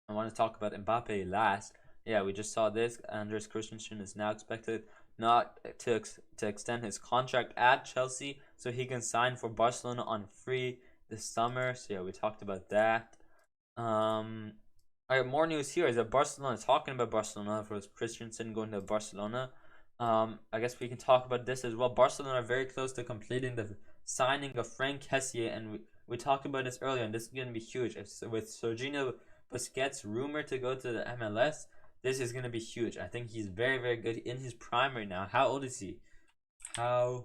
[SPEAKER 1] I want to talk about Mbappe last. Yeah, we just saw this. Andres Christensen is now expected not to extend his contract at Chelsea, so he can sign for Barcelona on free this summer. So yeah, we talked about that. All right, more news here is that Barcelona is talking about Barcelona for Christensen going to Barcelona. I guess we can talk about this as well. Barcelona are very close to completing the signing of Frank Kessié, and we talked about this earlier, and this is going to be huge. With Serginho Busquets rumored to go to the MLS, this is going to be huge. I think he's very, very good in his prime right now. How old is he? How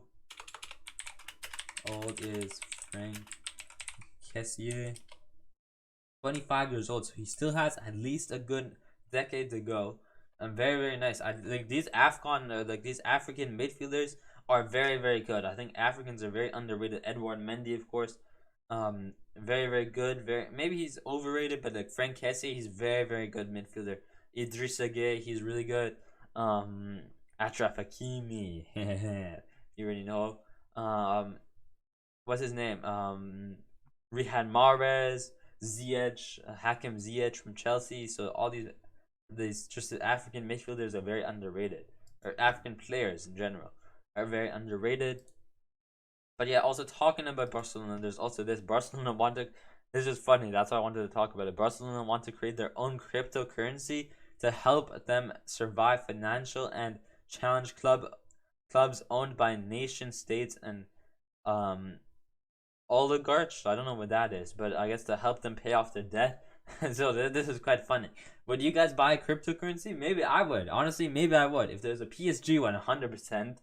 [SPEAKER 1] old is Frank Kessié? 25 years old, so he still has at least a good decade to go. And very, very nice. I like these these African midfielders are very, very good. I think Africans are very underrated. Edouard Mendy, of course, very, very good. Very maybe he's overrated, but like Frank Kessié, he's very, very good midfielder. Idrissa Gueye, he's really good. Achraf Hakimi, you already know. What's his name? Riyad Mahrez, Ziyech, Hakim Ziyech from Chelsea. So all these just the African midfielders are very underrated, or African players in general are very underrated. But yeah, also talking about Barcelona, there's also this Barcelona wanted. This is funny. That's why I wanted to talk about it. Barcelona want to create their own cryptocurrency to help them survive financial and challenge clubs owned by nation states and um oligarchs. I don't know what that is, but I guess to help them pay off their debt. So this is quite funny. Would you guys buy cryptocurrency? Maybe I would. Honestly, maybe I would if there's a PSG one, 100%.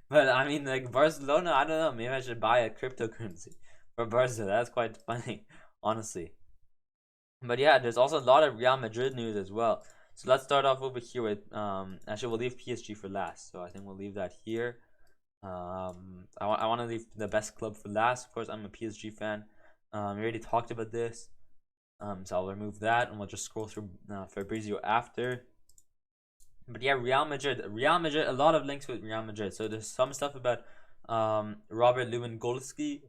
[SPEAKER 1] But I mean, like Barcelona, I don't know. Maybe I should buy a cryptocurrency for Barca. That's quite funny, honestly. But yeah, there's also a lot of Real Madrid news as well. So let's start off over here with actually we'll leave PSG for last. So I think we'll leave that here. I want to leave the best club for last. Of course, I'm a PSG fan. We already talked about this. So I'll remove that and we'll just scroll through Fabrizio after. But yeah, Real Madrid, a lot of links with Real Madrid. So there's some stuff about Robert Lewandowski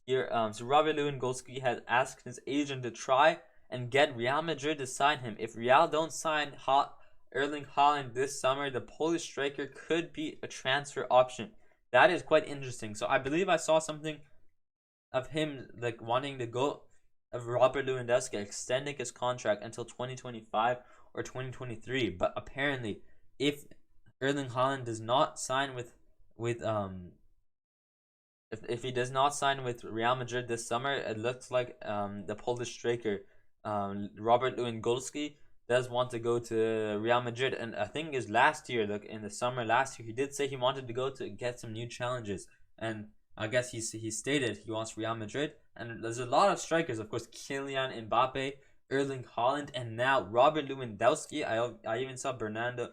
[SPEAKER 1] here. So Robert Lewandowski has asked his agent to try and get Real Madrid to sign him. If Real don't sign Erling Haaland this summer, the Polish striker could be a transfer option. That is quite interesting. So I believe I saw something of him like wanting to go, of Robert Lewandowski extending his contract until 2025 or 2023. But apparently, if Erling Haaland does not sign with if he does not sign with Real Madrid this summer, it looks like the Polish striker Robert Lewandowski does want to go to Real Madrid. And I think is last year, like in the summer last year, he did say he wanted to go to get some new challenges. And I guess he stated he wants Real Madrid. And there's a lot of strikers, of course, Kylian Mbappe, Erling Haaland, and now Robert Lewandowski. I even saw Bernardo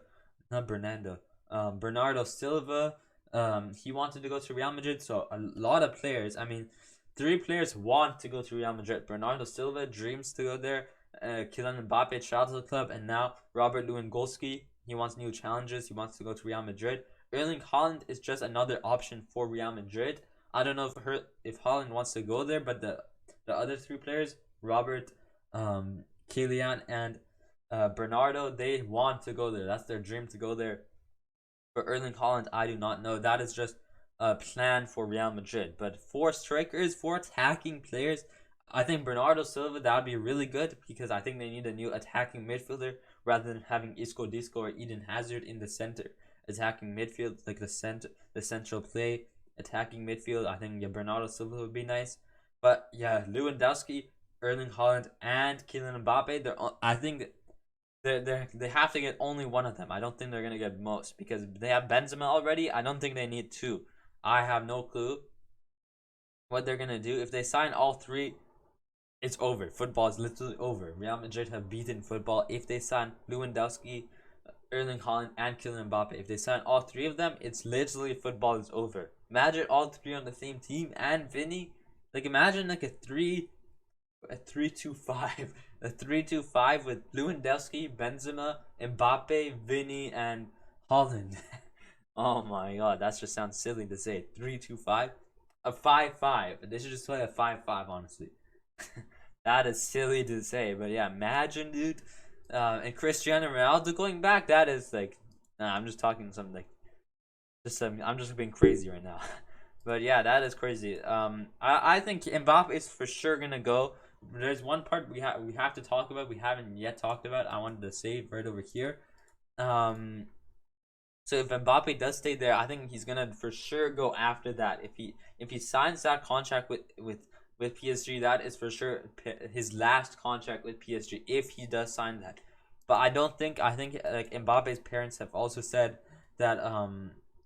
[SPEAKER 1] Silva. He wanted to go to Real Madrid. So a lot of players. I mean, 3 players want to go to Real Madrid. Bernardo Silva dreams to go there. Kylian Mbappe childhood club, and now Robert Lewandowski. He wants new challenges. He wants to go to Real Madrid. Erling Haaland is just another option for Real Madrid. I don't know if Haaland wants to go there, but the other 3 players, Robert, Kylian, and Bernardo, they want to go there. That's their dream to go there. For Erling Haaland, I do not know. That is just a plan for Real Madrid. But for strikers, for attacking players, I think Bernardo Silva, that would be really good because I think they need a new attacking midfielder rather than having Isco Disco or Eden Hazard in the center. Attacking midfield, like the central play, attacking midfield. I think Bernardo Silva would be nice. But yeah, Lewandowski, Erling Haaland, and Kylian Mbappe. I think they have to get only one of them. I don't think they're gonna get most because they have Benzema already. I don't think they need 2. I have no clue what they're gonna do if they sign all 3. It's over. Football is literally over. Real Madrid have beaten football if they sign Lewandowski, Erling Haaland, and Kylian Mbappe. If they sign all 3 of them, it's literally football is over. Imagine all 3 on the same team and Vinny. Like imagine like a 3-2-5, a 3-2-5 with Lewandowski, Benzema, Mbappe, Vinny, and Haaland. Oh my god, that just sounds silly to say. 3-2-5, a 5-5. They should just play a 5-5, honestly. That is silly to say, but yeah, imagine, dude. And Cristiano Ronaldo going back. That is like, nah, I'm just talking something like, I'm just being crazy right now. But yeah, that is crazy. I think Mbappe is for sure gonna go. There's one part we have to talk about. We haven't yet talked about. I wanted to save right over here. So if Mbappe does stay there, I think he's gonna for sure go after that. If he signs that contract with PSG, that is for sure his last contract with PSG if he does sign that. But I think like Mbappe's parents have also said that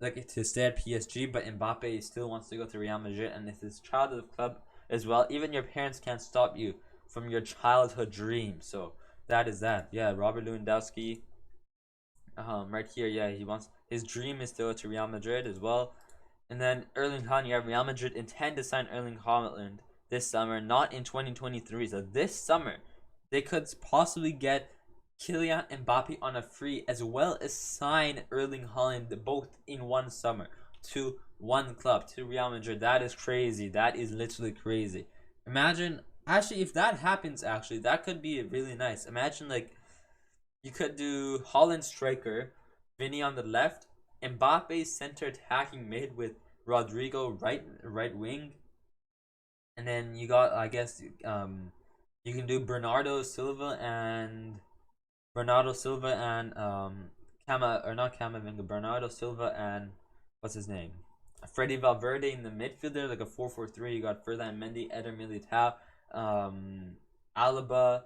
[SPEAKER 1] like to stay at PSG, but Mbappe still wants to go to Real Madrid, and it's his childhood club as well. Even your parents can't stop you from your childhood dream. So that is that. Yeah, Robert Lewandowski. Right here, yeah, his dream is to go to Real Madrid as well. And then Erling Haaland, yeah, Real Madrid intend to sign Erling Haaland this summer, not in 2023. So this summer, they could possibly get Kylian Mbappe on a free, as well as sign Erling Haaland both in one summer to one club, to Real Madrid. That is crazy. That is literally crazy. Imagine, actually, if that happens, actually, that could be really nice. Imagine, like, you could do Haaland striker, Vinny on the left, Mbappe center attacking mid with Rodrigo right wing, and then you got, I guess, you can do Bernardo Silva and Bernardo Silva and what's his name? Freddy Valverde in the midfielder, like a 4-4-3. You got Ferland Mendy, Eder Militao, Alba,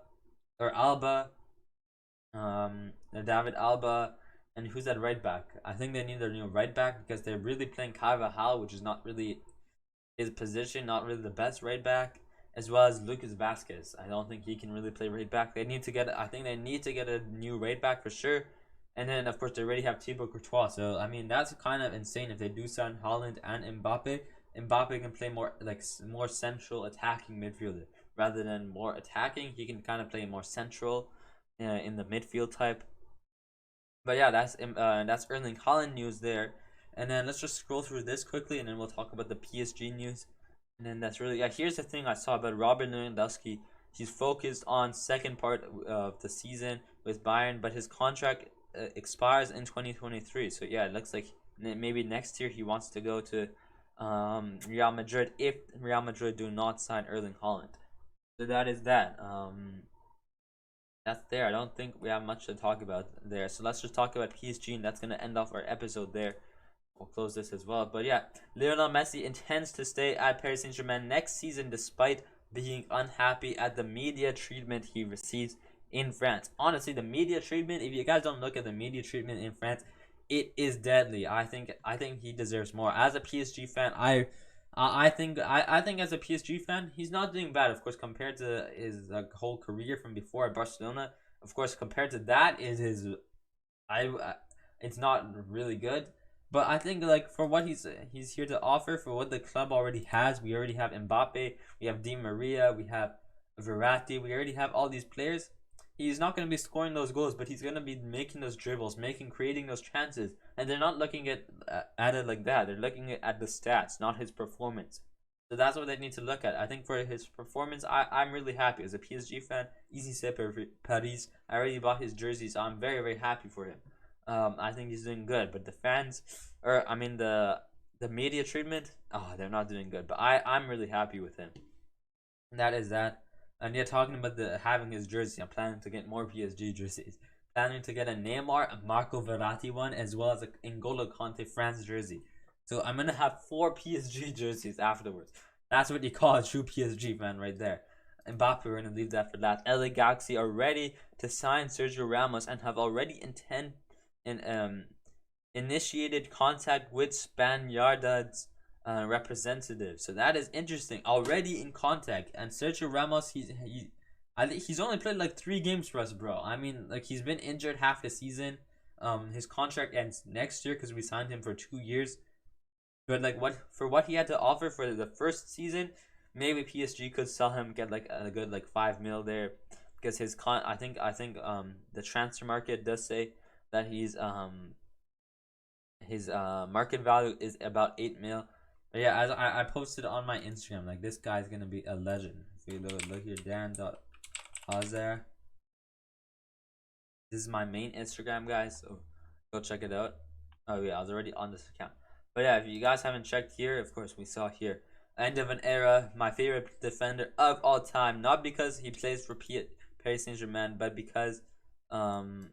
[SPEAKER 1] David Alba, and who's that right back? I think they need their new right back because they're really playing Carvajal, which is not really his position, not really the best right back, as well as Lucas Vasquez. I don't think he can really play right back. I think they need to get a new right back for sure. And then of course they already have Thibaut Courtois. So I mean that's kind of insane if they do sign Haaland and Mbappe. Mbappe can play more central attacking midfielder rather than more attacking. He can kind of play more central in the midfield type. But yeah, that's Erling Haaland news there. And then let's just scroll through this quickly, and then we'll talk about the PSG news. And then that's really, yeah. Here's the thing I saw about Robert Lewandowski. He's focused on second part of the season with Bayern, but his contract expires in 2023. So yeah, it looks like maybe next year he wants to go to Real Madrid if Real Madrid do not sign Erling Haaland. So that is that. That's there. I don't think we have much to talk about there. So let's just talk about PSG, and that's gonna end off our episode there. We'll close this as well. But yeah, Lionel Messi intends to stay at Paris Saint-Germain next season despite being unhappy at the media treatment he receives in France. Honestly, the media treatment, if you guys don't look at the media treatment in France, it is deadly. I think he deserves more. As a PSG fan, I think as a PSG fan, he's not doing bad. Of course, compared to his whole career from before at Barcelona, of course, compared to that is his it's not really good. But I think like for what he's here to offer, for what the club already has, we already have Mbappe, we have Di Maria, we have Verratti, we already have all these players. He's not going to be scoring those goals, but he's going to be making those dribbles, creating those chances. And they're not looking at it like that. They're looking at the stats, not his performance. So that's what they need to look at. I think for his performance, I'm really happy. As a PSG fan, easy c'est Paris. I already bought his jersey, so I'm very, very happy for him. I think he's doing good. But the fans, the media treatment, they're not doing good. But I'm really happy with him. And that is that. And yeah, talking about having his jersey, I'm planning to get more PSG jerseys. Planning to get a Neymar, a Marco Verratti one, as well as a N'Golo Kante France jersey. So I'm gonna have 4 PSG jerseys afterwards. That's what you call a true PSG fan right there. Mbappe, we're gonna leave that for last. LA Galaxy are ready to sign Sergio Ramos and have already initiated contact with Spaniards representative. So that is interesting. Already in contact, and Sergio Ramos, he's only played like 3 games for us, bro. I mean, like he's been injured half the season. His contract ends next year because we signed him for 2 years. But like what he had to offer for the first season, maybe PSG could sell him, get like a good like 5 mil there, because I think the transfer market does say that his market value is about 8 mil. But yeah, as I posted on my Instagram, like this guy's gonna be a legend. If you look here, Dan.Hazer. This is my main Instagram, guys, so go check it out. Oh yeah, I was already on this account. But yeah, if you guys haven't checked here, of course we saw here, end of an era, my favorite defender of all time. Not because he plays for Paris Saint-Germain, but because there,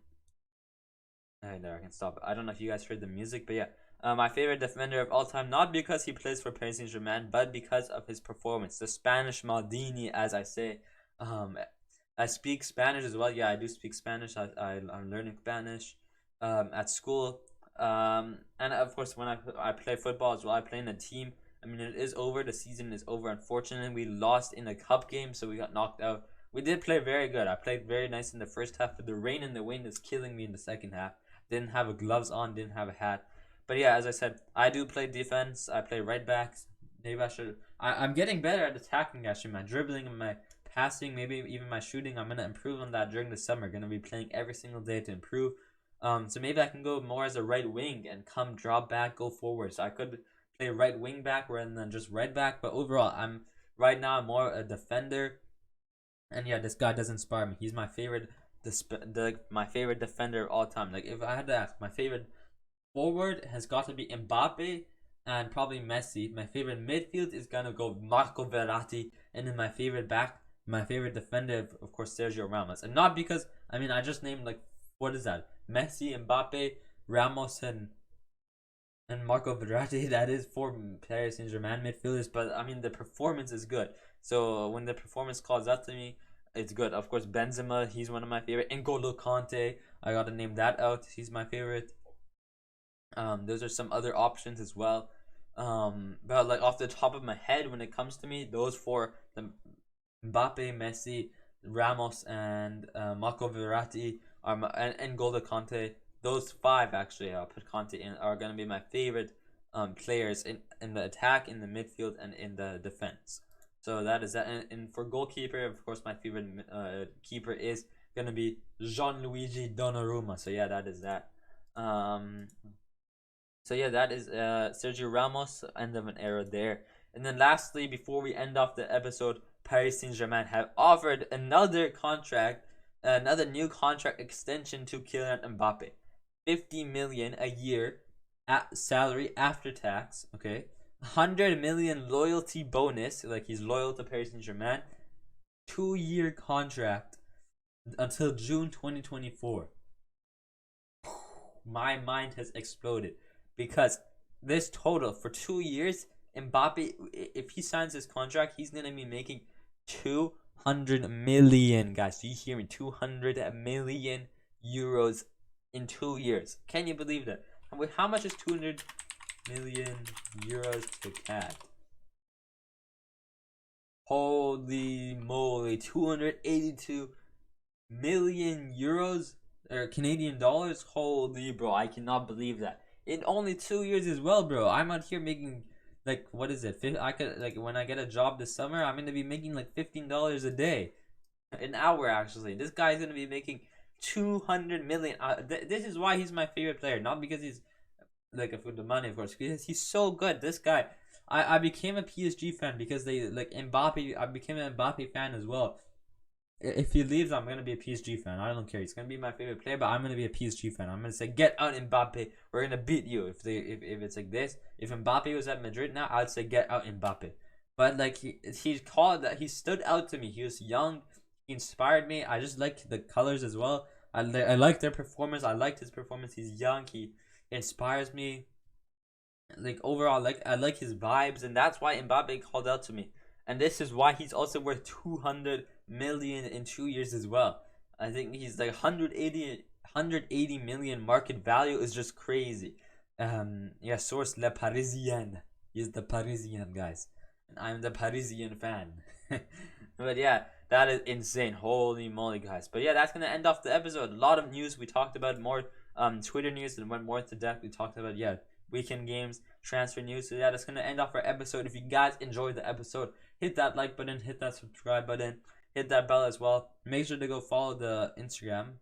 [SPEAKER 1] I can stop. I don't know if you guys heard the music, but yeah. My favorite defender of all time, not because he plays for Paris Saint-Germain, but because of his performance. The Spanish Maldini, as I say. I speak Spanish as well. Yeah, I do speak Spanish. I'm learning Spanish at school. And of course, when I play football as well, I play in a team. I mean, it is over. The season is over. Unfortunately, we lost in a cup game, so we got knocked out. We did play very good. I played very nice in the first half, but the rain and the wind is killing me in the second half. Didn't have gloves on, didn't have a hat. But yeah, as I said, I do play defense. I play right backs. Maybe I should. I'm getting better at attacking, actually. My dribbling and my passing, maybe even my shooting. I'm going to improve on that during the summer. Going to be playing every single day to improve. So maybe I can go more as a right wing and come drop back, go forward. So I could play right wing back rather than just right back. But overall, I'm more a defender. And yeah, this guy does inspire me. He's my favorite my favorite defender of all time. Like if I had to ask, my favorite forward has got to be Mbappe and probably Messi. My favorite midfield is gonna go Marco Verratti, and then my favorite defender, of course, Sergio Ramos. And not because I just named like what is that? Messi, Mbappe, Ramos, and Marco Verratti. That is 4 Paris Saint-Germain midfielders, but the performance is good. So when the performance calls out to me, it's good. Of course, Benzema, he's one of my favorite. N'Golo Kante, I gotta name that out. He's my favorite. Those are some other options as well. But like off the top of my head, when it comes to me, those 4, the Mbappe, Messi, Ramos, and Marco Verratti and N'Golo Kante. Those 5 actually, I'll put Kante in, are gonna be my favorite players in the attack, in the midfield, and in the defense. So that is that. And for goalkeeper, of course, my favorite keeper is gonna be Gianluigi Donnarumma. So yeah, that is that. So yeah, that is Sergio Ramos, end of an era there. And then lastly, before we end off the episode, Paris Saint-Germain have offered another new contract extension to Kylian Mbappe. 50 million a year at salary after tax. Okay, 100 million loyalty bonus, like he's loyal to Paris Saint-Germain. 2-year contract until June 2024. My mind has exploded because this total for 2 years, Mbappe, if he signs this contract, he's gonna be making 200 million, guys. Do you hear me? 200 million euros in 2 years. Can you believe that? How much is 200 million euros to CAD? Holy moly, 282 million euros or Canadian dollars. Holy bro, I cannot believe that. In only 2 years as well, bro. I'm out here making like, what is it? I could, like, when I get a job this summer, I'm gonna be making like $15 a day, an hour actually. This guy's gonna be making 200 million. This is why he's my favorite player, not because he's like for the money, of course, because he's so good. This guy, I became a PSG fan because they like Mbappe. I became an Mbappe fan as well. If he leaves, I'm gonna be a PSG fan. I don't care. He's gonna be my favorite player, but I'm gonna be a PSG fan. I'm gonna say, get out, Mbappe. We're gonna beat you. If it's like this, if Mbappe was at Madrid now, I'd say, get out, Mbappe. But like he called that, he stood out to me. He was young. He inspired me. I just liked the colors as well. I like their performance. I liked his performance. He's young. He inspires me. Like overall, like I like his vibes, and that's why Mbappe called out to me. And this is why he's also worth 200 million in 2 years as well. I think he's like 180 million market value is just crazy. Yeah, source Le Parisien. He's the Parisian, guys, and I'm the Parisian fan. But yeah, that is insane. Holy moly, guys. But yeah, that's gonna end off the episode. A lot of news. We talked about more Twitter news and went more into depth. We talked about, yeah, weekend games, transfer news. So yeah, that's gonna end off our episode. If you guys enjoyed the episode, hit that like button, hit that subscribe button, hit that bell as well. Make sure to go follow the Instagram.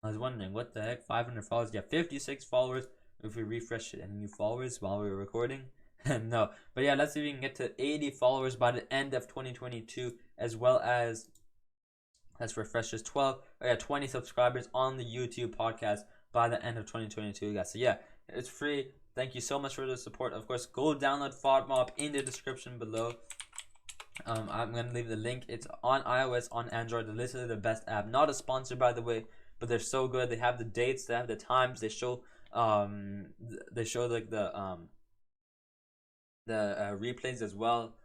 [SPEAKER 1] I was wondering, what the heck? 500 followers? Yeah, 56 followers. If we refresh it, any new followers while we were recording? No. But yeah, let's see if we can get to 80 followers by the end of 2022, as well as, let's refresh this, 20 subscribers on the YouTube podcast by the end of 2022, guys. So yeah, it's free. Thank you so much for the support. Of course, go download FODMOP in the description below. I'm gonna leave the link. It's on iOS, on Android. They're literally the best app. Not a sponsor, by the way, but they're so good. They have the dates, they have the times. They show like the replays as well.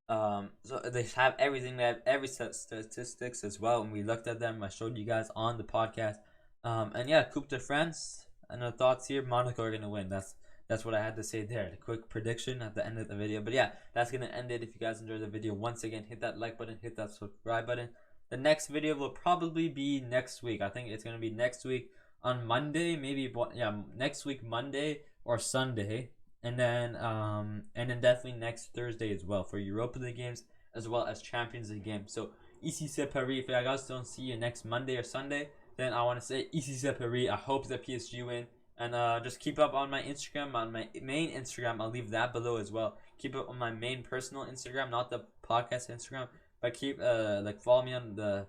[SPEAKER 1] So they have everything. They have every set statistics as well. And we looked at them. I showed you guys on the podcast. And yeah, Coupe de France. And the thoughts here: Monaco are gonna win. That's what I had to say there. The quick prediction at the end of the video. But yeah, that's going to end it. If you guys enjoyed the video, once again, hit that like button, hit that subscribe button. The next video will probably be next week. I think it's going to be next week on Monday, maybe, yeah, next week, Monday or Sunday. And then definitely next Thursday as well for Europa League games, as well as Champions League games. So, ici c'est Paris. If you guys don't see you next Monday or Sunday, then I want to say, ici c'est Paris. I hope that PSG win. And just keep up on my Instagram, on my main Instagram. I'll leave that below as well. Keep up on my main personal Instagram, not the podcast Instagram. But keep follow me on the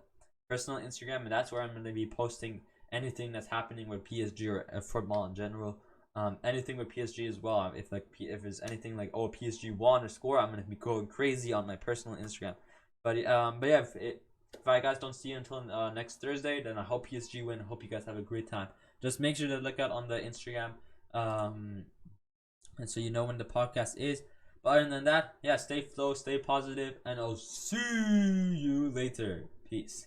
[SPEAKER 1] personal Instagram, and that's where I'm going to be posting anything that's happening with PSG or football in general. Anything with PSG as well. If there's anything like, oh, PSG won or score, I'm going to be going crazy on my personal Instagram. But yeah, if I guys don't see you until next Thursday, then I hope PSG win. I hope you guys have a great time. Just make sure to look out on the Instagram, and so you know when the podcast is. But other than that, yeah, stay flow, stay positive, and I'll see you later. Peace.